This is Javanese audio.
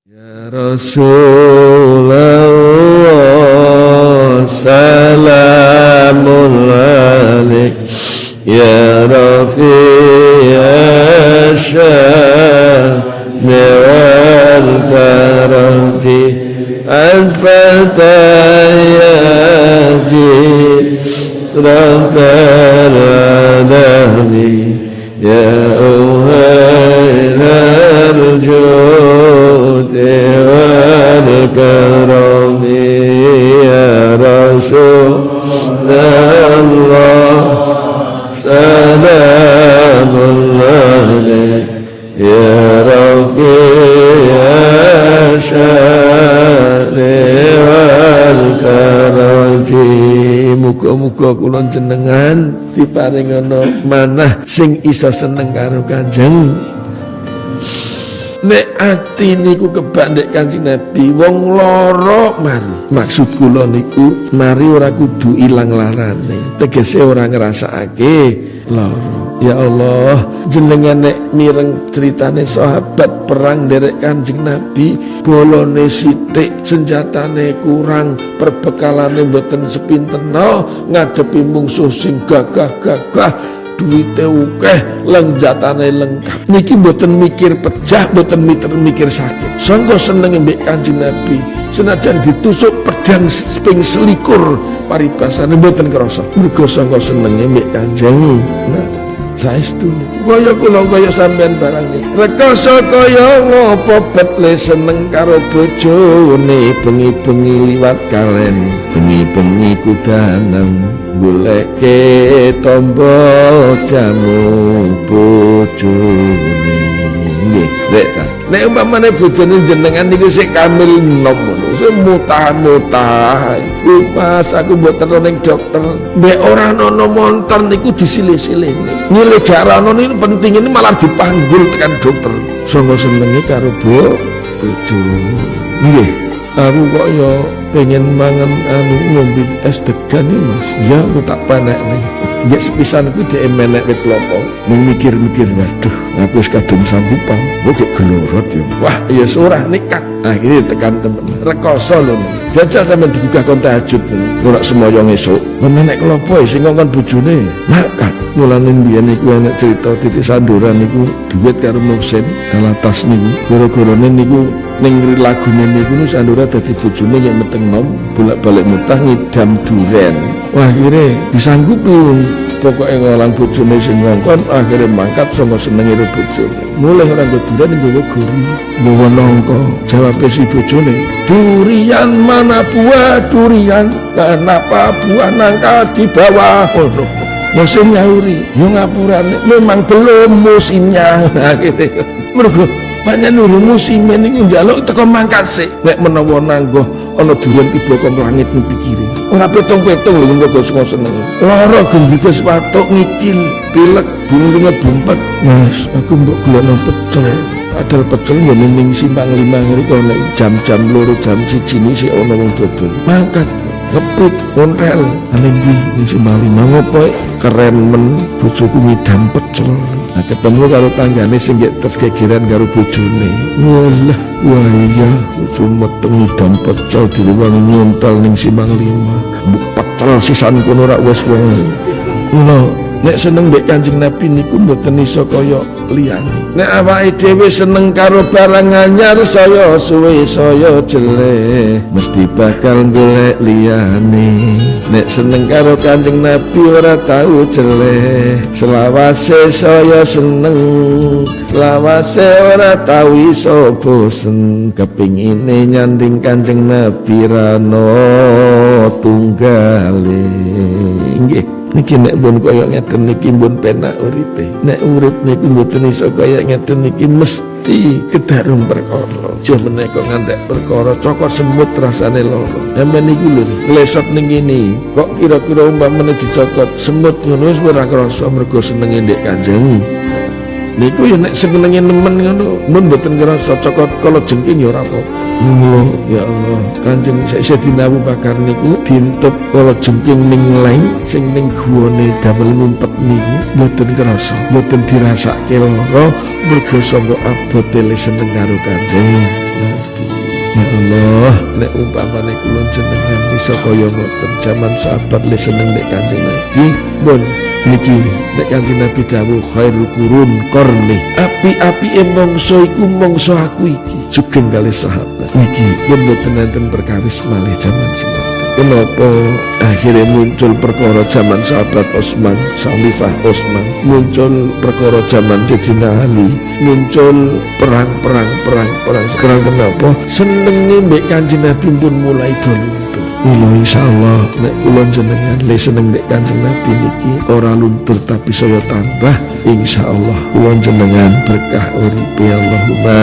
Ya Rasulullah salamun alaik ya Rafi'a sya'ni wal karamti al-fatayati rabbal alamin ya uhailal judi wal karami ya Rasulullah salamun alaik ya Rafi'a sya'ni wal karamti. Muga-muga kula jenengan diparingana manah sing iso seneng karo Kanjeng. Nek ati niku kebak ndek Kanjeng Nabi wong lara mari. Maksud kula niku mari ora kudu ilang larane, tegese ora ngrasakake lara. Ya Allah, jenengan nek mireng ceritane sahabat perang nderek Kanjeng Nabi, bolone sithik, senjatane kurang, perbekalane mboten sepintena, ngadepi mungsuh sing gagah-gagah, duwite akeh, lenjatane lengkap. Niki mboten mikir pecah, mboten mikir sakit. Sangga senenge mbek Kanjeng Nabi, senajan ditusuk pedang ping 21 paribasane mboten krasa. Mergo sangga senenge mbek Kanjeng. Saestu kaya kula kaya sampean barang niki rekoso kaya ngopo betle seneng karo bojone bengi-bengi liwat kalen bengi-bengi kudanan goleke tombo jamu bojone nggih rek ta nek umpamane bojone jenengan niku sik kamil enom ngono sik mutah-mutah pas aku mboten ning dokter mbek ora ana montor niku disilih-silihne nyilih gak ana niku penting ini malah dipanggul tekan dokter sangga senenge karo bojo nggih aku kok ya pengen mangan ngombe es degan iki Mas ya aku tak panekne nggih sepisan kuwi dhek menek wit klopo mikir-mikir waduh aku wis kadung sanggupan kok gelorot ya wah ya surah nekat akhirnya tekan temen rekoso lho jajal sampean digugah kon tahajud ora semoyo esuk menek klopo sing ngongkon bojone makat mulane mbiyen niku ana cerita titik sanduran niku duit karo musim kalatas niku gara-garane niku ning lagune niku sandura dadi bojone yen meteng nom bolak-balik mutah ngidam duren wah akhirnya disanggupi pokoknya ngolang bojone sing ngongkon akhirnya mangkat sama senenge bojone mulai orang keduran nggawa gori nggawa nangka jawabe si bojone durian mana buah durian kenapa buah nangka di bawah ono musim nyauri yo ngapurane memang belum musimnya akhirnya mergo banyak nuru musimnya niku njaluk teko mangkat sik nek menawa nanggo ana durian tiba kok langit pikire ora petong-petong lho kok seneng lara gendike sepatok ngikil pilek buntunge bumpet Mas aku mbok golekno pecel padahal pecel yo ning Simpang 5 ngriko nek jam-jam 2 jam 1 sik ana wong dodol mangkat ngepit ontel ning ndi ning Simpang 5 ngopo keren men bojoku ngidam pecel nah ketemu karo tanggane sing terus gegeran karo bojone walah wah iya bojo meteng ngidam pecel direwangi ngontel ning Simpang 5 mbok pecel sisan kono rak wis wong ngono nek seneng mbek Kanjeng Nabi niku mboten iso kaya liyane nek awake dhewe seneng karo barang anyar saya suwe saya jelek mesti bakal golek liyane nek seneng karo Kanjeng Nabi ora tau jelek selawase saya seneng selawase ora tau iso bosen kepingine nyanding Kanjeng Nabi rano tunggale nggih niki nek pun kaya ngeten niki pun penak uripe nek urip niku mboten iso kaya ngeten niki mesti kedarung perkara aja menika ngantek perkara cokot semut rasane lara sampeyan niku lho klesot ning ngene kok kira-kira umpamane dicokot semut ngono wis ora krasa mergo senenge ndek Kanjeng niku ya nek senenge nemen ngono mun mboten krasa cokot kala jengking ya ora apa ya Allah Kanjeng Sayyidina Abu Bakar niku dientep kala jengking ning leng sing ning guwane damel ngumpet niku mboten krasa mboten dirasake lara mergo sangga abote seneng karo Kanjeng Nabi Allah nek umpamane kula jenengan iso kaya ngoten jaman sahabat le seneng nek Kanjeng Nabi pun niki nek Kanjeng Nabi dawuh khairul qurun qarni api-apike mangsa iku mangsa aku iki sugeng kalih sahabat niki pun mboten enten perkawis malih jaman semanten. Kenapa akhirnya muncul perkara zaman sahabat Utsman, Khalifah Utsman, muncul perkara zaman Sayyidina Ali, muncul perang. Sekarang kenapa senenge mbek Kanjeng Nabi pun mulai luntur. Mula insyaallah nek kula jenengan le seneng mbek Kanjeng Nabi niki ora luntur tapi saya tambah insyaallah kula jenengan berkah uripe Allahumma